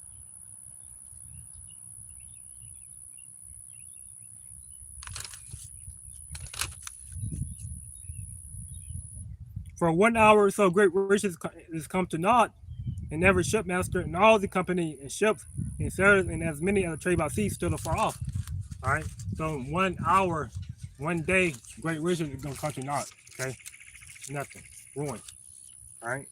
for 1 hour or so, great riches is come to naught, and every shipmaster and all the company and ships and sailors and as many other trade by sea still afar off. All right. So in 1 hour, 1 day, great riches is gonna come to naught. Okay. Nothing. Ruin. All right.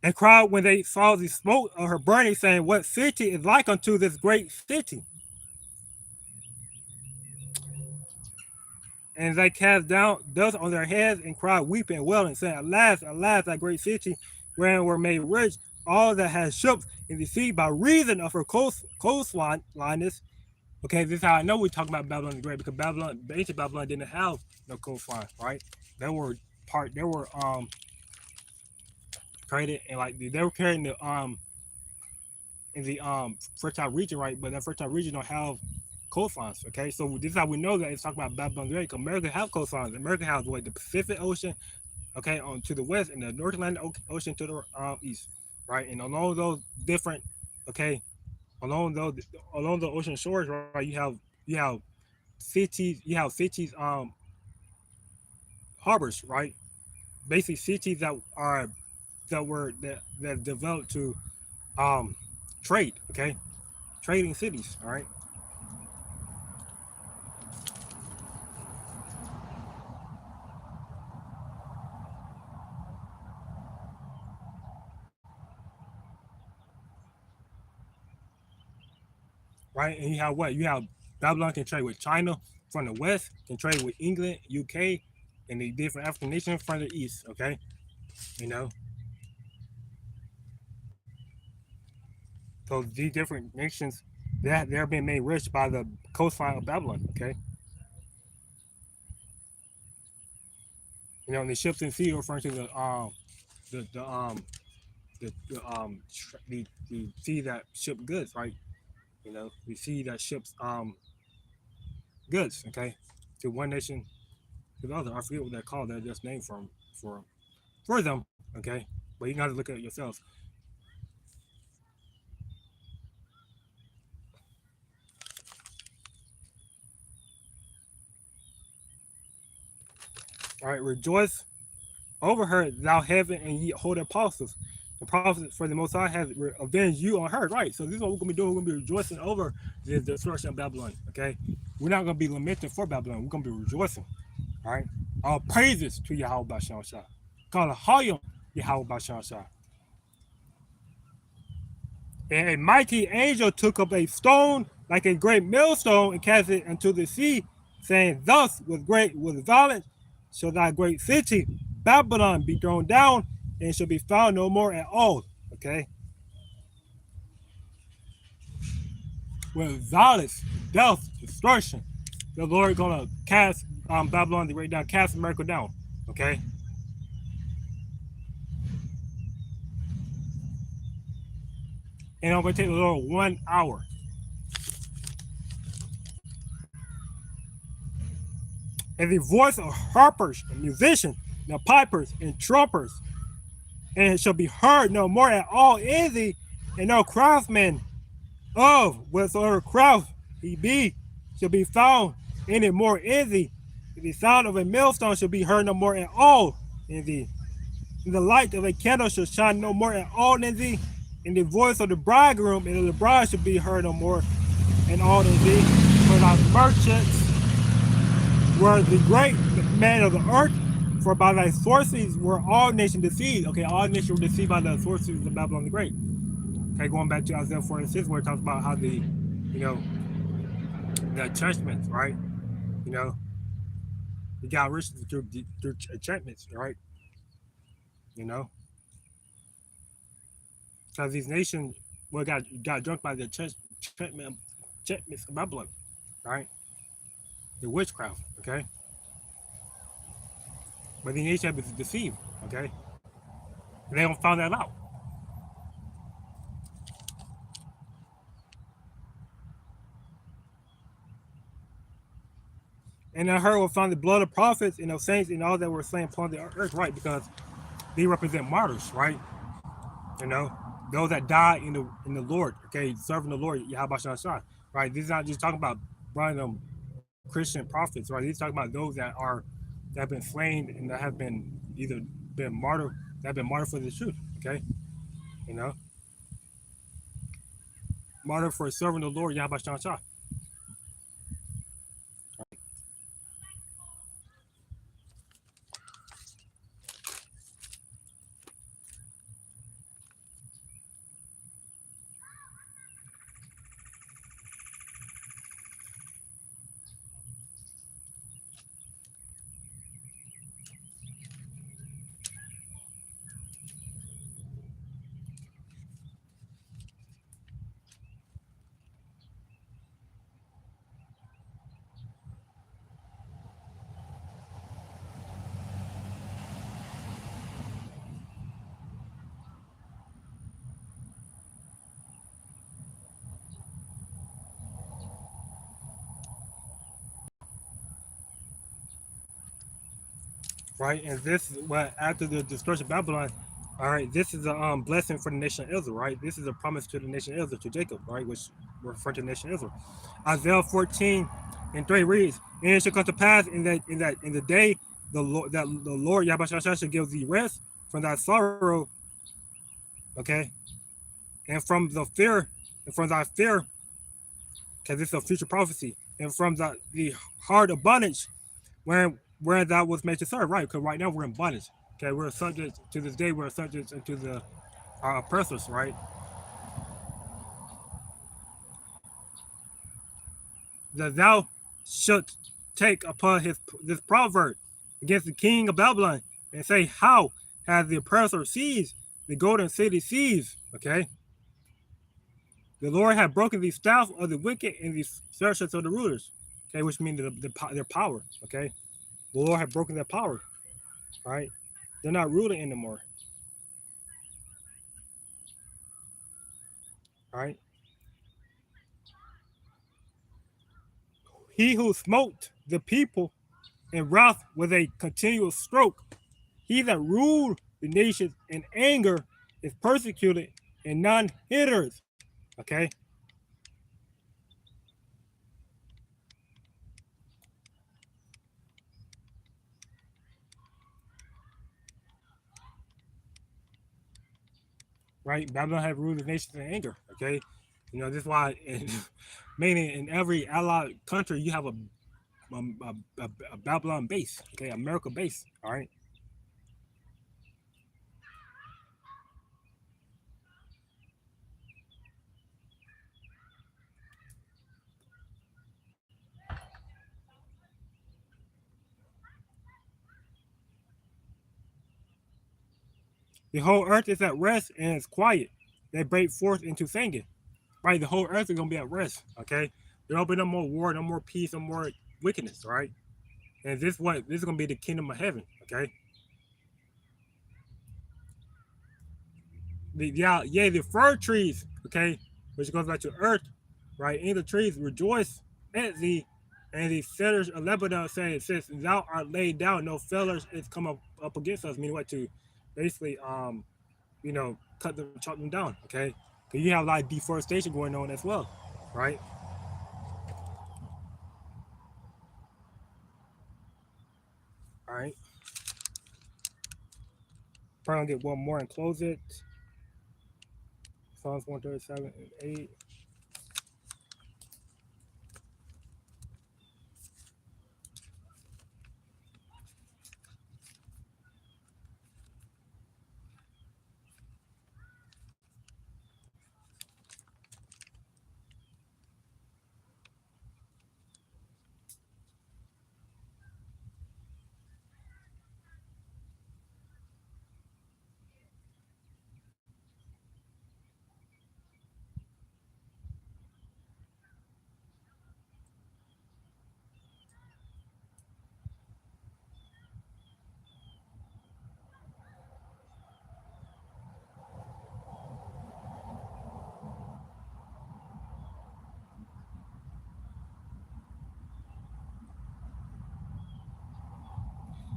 And cried when they saw the smoke of her burning, saying, What city is like unto this great city? And they cast down dust on their heads and cried, weeping and wailing, saying, Alas, alas, that great city, wherein were made rich all that had ships in the sea by reason of her coastliness. Okay, this is how I know we're talking about Babylon the Great, because ancient Babylon didn't have no coastline, right? They were traded, and like they were carrying the in the fertile region, right? But that fertile region don't have coastlines. Okay, so this is how we know that it's talking about Babylon the Great. America have coastlines. America has what, the Pacific Ocean, okay, on to the west, and the North Atlantic Ocean to the east, right? And along those different, okay, along those along the ocean shores, right? You have cities, harbors, right? Basically, cities that developed to um trade, okay, trading cities, all right, right. And you have what? You have Babylon can trade with China from the west, can trade with England, UK, and the different African nations from the east, okay, you know. So these different nations that they're being made rich by the coastline of Babylon. Okay, the ships in sea are referring to the the um the sea that ship goods, right? We see that ships goods, okay, to one nation to the other. I forget what they're called. They're just named for for them, okay. But you got to look at it yourselves. All right, rejoice over her, thou heaven, and ye hold apostles. The prophets for the Most High has avenged you on her, right? So this is what we're gonna be doing. We're gonna be rejoicing over the destruction of Babylon. Okay, we're not gonna be lamenting for Babylon. We're gonna be rejoicing. All right, all praises to Yahweh Bashan Shah. Call a Hayim Yahweh Bashan Shah. And a mighty angel took up a stone like a great millstone and cast it into the sea, saying, "Thus with violence shall thy great city Babylon be thrown down, and shall be found no more at all." Okay, with violence, death, destruction, the Lord gonna cast Babylon the great down, cast America down. Okay, and I'm gonna take the Lord 1 hour. And the voice of harpers and musicians, and pipers and trumpers, and it shall be heard no more at all in thee, and no craftsman of whatsoever craft he be shall be found any more in thee. The sound of a millstone shall be heard no more at all in thee. And the light of a candle shall shine no more at all in thee. And the voice of the bridegroom and of the bride shall be heard no more and all in thee. For thy merchants were the great men of the earth, for by thy sorceries were all nations deceived. Okay, all nations were deceived by the sorceries of Babylon the Great. Okay, going back to Isaiah 46, where it talks about how the enchantments, right? You know, you got rich through enchantments, right? You know, because these nations got drunk by the enchantments of Babylon, right? The witchcraft, okay? But the nation have been deceived, okay? And they don't find that out. And I heard will find the blood of prophets and of saints and all that were slain upon the earth, right? Because they represent martyrs, right? You know, those that died in the Lord, okay, serving the Lord, Yahweh Shah, right? This is not just talking about random Christian prophets, right? These talking about those that have been slain and that have been either been martyred, that have been martyred for the truth, okay? You know, martyred for serving the Lord, Yahweh Shah. Right? And this is what after the destruction of Babylon, all right, this is a blessing for the nation of Israel, right? This is a promise to the nation of Israel, to Jacob, right? Which refer to the nation of Israel. Isaiah 14:3 reads, "And it shall come to pass in the day that the Lord Yahweh shall give thee rest from thy sorrow, okay, and from the fear, and from thy fear, because it's a future prophecy, and from the hard of bondage where that was made to serve, right? Because right now we're in bondage. Okay, we're subject to this day. We're subject to the oppressors, right? That thou shalt take upon this proverb against the king of Babylon and say, "How has the oppressor seized the golden city seized?" Okay, The Lord had broken the staff of the wicked and the scepters of the rulers. Okay, which means their power. Okay, the Lord had broken their power. Right, they're not ruling anymore. Right, he who smote the people in wrath with a continual stroke, he that ruled the nations in anger is persecuted and none hinders. Okay, right? Babylon had ruled the nations in anger. Okay, this is why, meaning in every allied country, you have a Babylon base. Okay, America base. All right. The whole earth is at rest and it's quiet. They break forth into singing. Right, the whole earth is gonna be at rest. Okay, there'll be no more war, no more peace, no more wickedness. Right, and this is gonna be the kingdom of heaven. Okay, the fir trees. Okay, which goes back to earth. Right, and the trees rejoice at thee, and the cedars of Lebanon saying, since thou art laid down, no fellers is come up against us. Meaning what, to basically cut them, chop them down. Okay, because you have a lot of deforestation going on as well. Right. All right. Probably gonna get one more and close it. Psalms 137 and 8.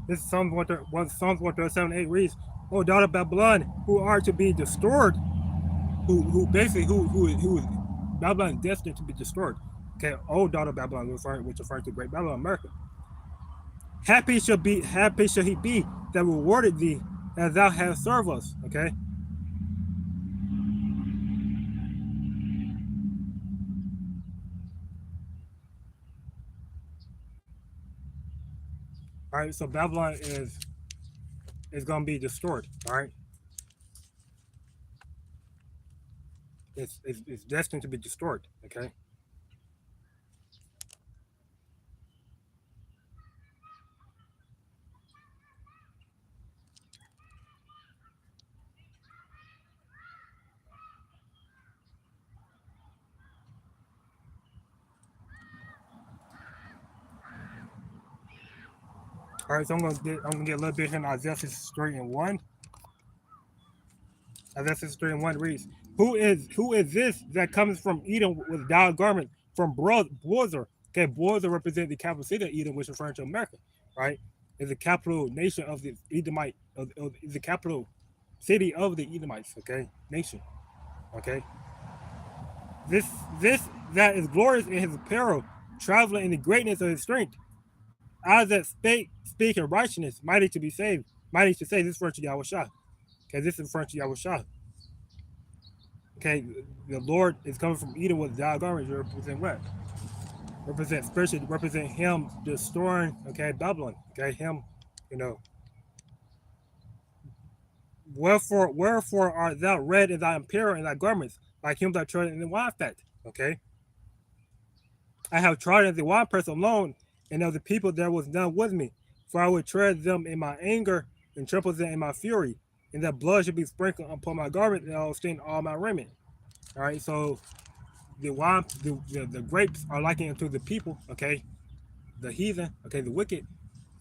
This is Psalms 137 8 reads, "O daughter of Babylon, who are to be destroyed, who basically who Babylon is destined to be destroyed." Okay, "O daughter of Babylon," which refers to Great Babylon, America. Happy shall he be that rewarded thee as thou hast served us. Okay. All right. So Babylon is gonna be destroyed. All right. It's destined to be destroyed. Okay. All right. So I'm gonna get a little bit here in Isaiah 63 and 1. Isaiah 63 and 1 reads, Who is this that comes from Edom with dyed garment from Bozrah? Okay, Bozrah represents the capital city of Edom, which is referring to America, right? Is the capital nation of the Edomite, is the capital city of the Edomites, okay? Nation, okay? This this that is glorious in his apparel, traveling in the greatness of his strength. Eyes that speak in righteousness, mighty to be saved, mighty to save. This is referring to Yahweh Shah. Okay, this is referring to Yahweh Shah. Okay, the Lord is coming from Edom with dyed garments. Represent what? Represent spiritually. Represent Him destroying. Okay, Babylon. Okay, Him. You know. Wherefore art thou red in thy apparel and thy garments, like him that tread in the winefat? Okay, I have trodden the winepress alone, and of the people there was none with me. For I would tread them in my anger and trample them in my fury, and that blood should be sprinkled upon my garment, and I will stain all my raiment. All right, so the wine, the grapes are likened unto the people, okay, the heathen, okay, the wicked,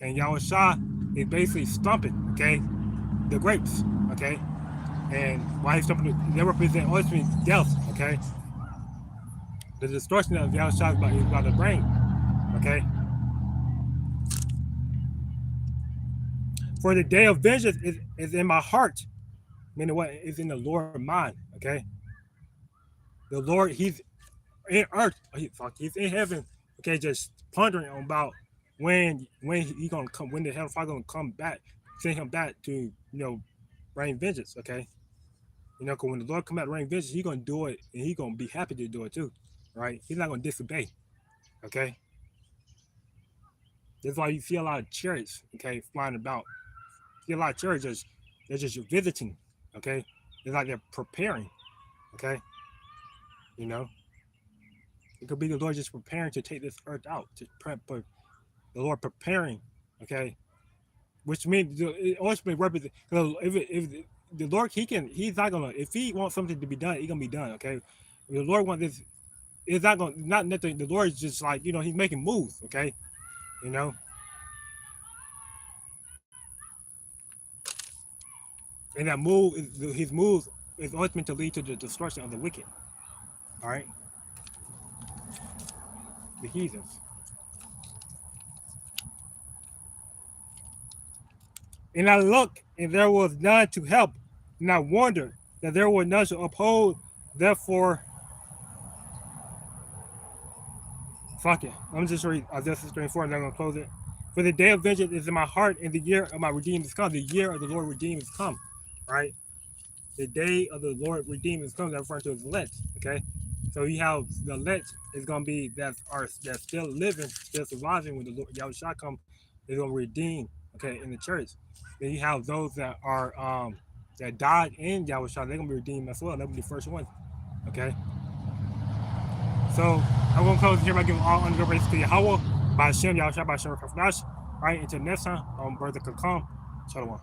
and Yahushua is basically stumping, okay, the grapes, okay, and why he's stumping, they represent ultimately death, okay, the distortion of Yahushua is about to bring, okay. For the day of vengeance is in my heart, meaning what is in the Lord's mind, okay. The Lord, He's in earth, He's in heaven, okay, just pondering about when he gonna come, when the hellfire gonna come back, send him back to rain vengeance, okay. Because when the Lord come out to rain vengeance, He gonna do it, and He gonna be happy to do it too, right? He's not gonna disobey, okay. That's why you see a lot of chariots, okay, flying about. You see a lot of chariots they're just visiting, okay. It's like they're preparing, okay. You know, it could be the Lord just preparing to take this earth out, to prep, but the Lord preparing, okay, which means it ultimately represents. If the Lord, He's not gonna, if He wants something to be done, It's gonna be done, okay. If the Lord wants this, it's not gonna, not nothing. The Lord is just like, He's making moves, okay, you know, and that move is His moves is ultimately to lead to the destruction of the wicked, all right, the heathens. And I looked, and there was none to help, and I wondered that there were none to uphold. Therefore, fuck it. I'm just read Isaiah 64, and I'm gonna close it. For the day of vengeance is in my heart, and the year of my redeemed is come. The year of the Lord redeemed is come. Right? The day of the Lord redeemed is come. That's referring to His elect. Okay. So you have the elect is gonna be that's still living, still surviving when the Lord Yahushua come. They're gonna redeem. Okay, in the church. Then you have those that are that died in Yahushua. They're gonna be redeemed as well. They'll be the first ones. Okay. So I'm gonna close here by giving all under praise to Yahweh by Hashem, Yahushua, by Hashem, Kafnash. All right, until next time, Brother Kakam. Shalom.